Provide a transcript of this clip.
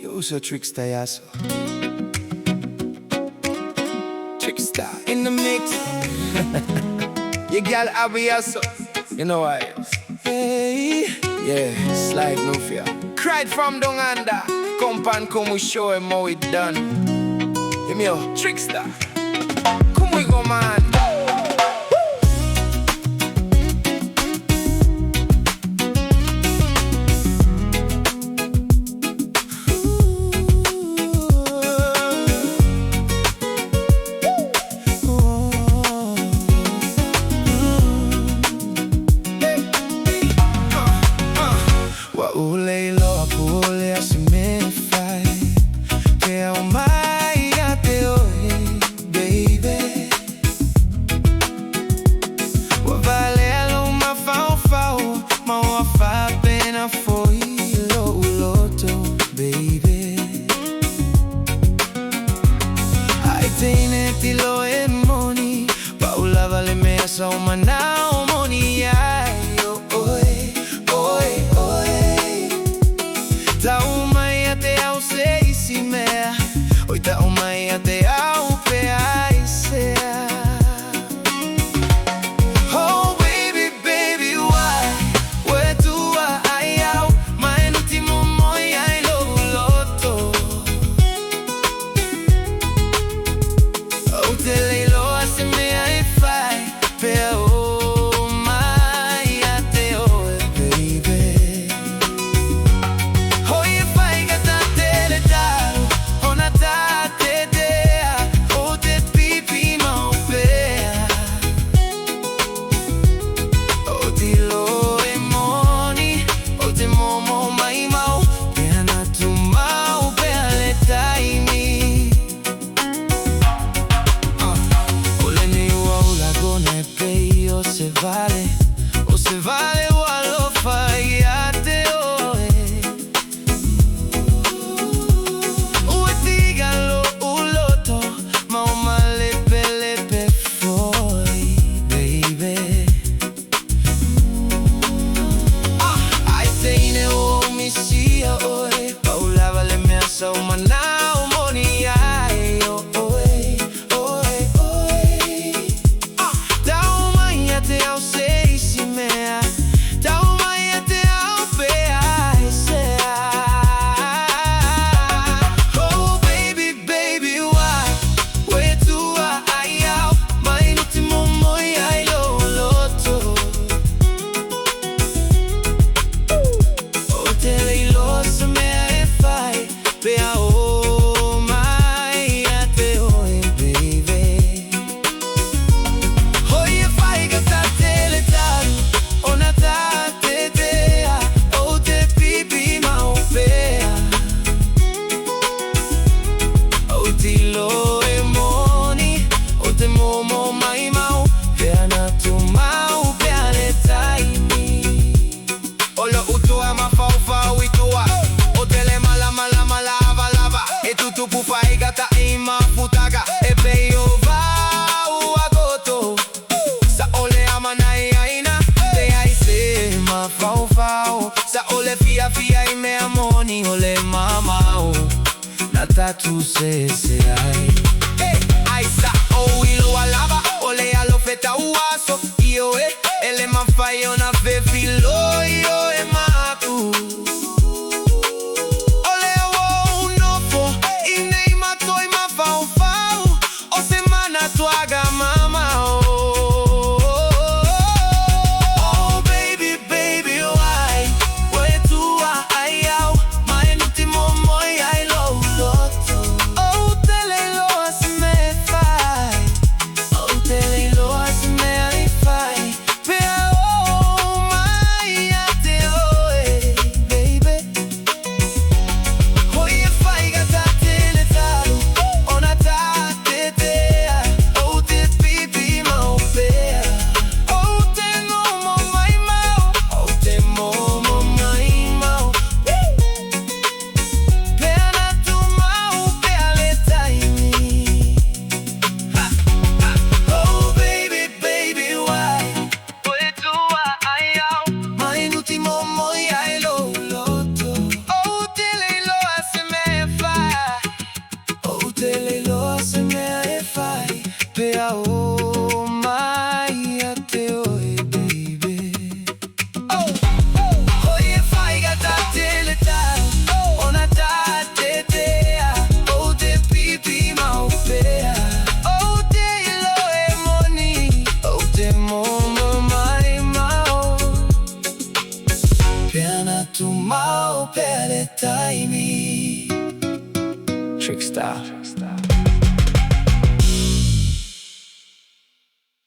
You so trickster, yeah, so trickster in the mix. You gal Abby, so you know why? Hey, yeah, slide no fear. Cried from down under. Come and come, we show him how it done. Give me a trickster. Come we go, man. Ule ilo apule asimefai Ke umai ate oe, baby Wavale alo mafau-fau Mawafa pena foi ilo uloto, baby Aitene tilo emoni Paula vale mesa umanao moni ai oe, oe, oe Taumai até ao seisime, oi taumai até ao peaise. Oh baby, baby, why? Where do I out? My último moi ai loto. Oh telelo ase me ai fai, peo. O se vale o alo faiate oe Ue tigalo uloto Ma o malepe lepe foi, baby Ai teine o misia oe Paula vale mesa o manao moni ai oe, oe, oe Te ao seisime, taumai até ao peaise. Oh baby, baby, why? Where do I out? My último moi ai loto. Oh teleilo se me ai fai, pea o mai até oi, baby. Tilo e moni, o te momo mai mau Pea na tu mau, pea le taimi O lo utua ma fau-fau i tua O te le mala, mala, mala, lava E tu pufa i gata i ma futaga E pei o vau a goto Sa ole amanai aina Te ai se ma fau-fau Sa ole fia i me amoni Ole mamau Na tatu se ai Ai sa o ilo alaba Ole alo feta uaso Io ele man fai ona fe filo Io e maku Ole o unofo Inei matoi ma fau-fau O semana tuaga mama Oh baby, baby, why? Where do I out? My último moi ai Peana tu mau pele taimi Trickstar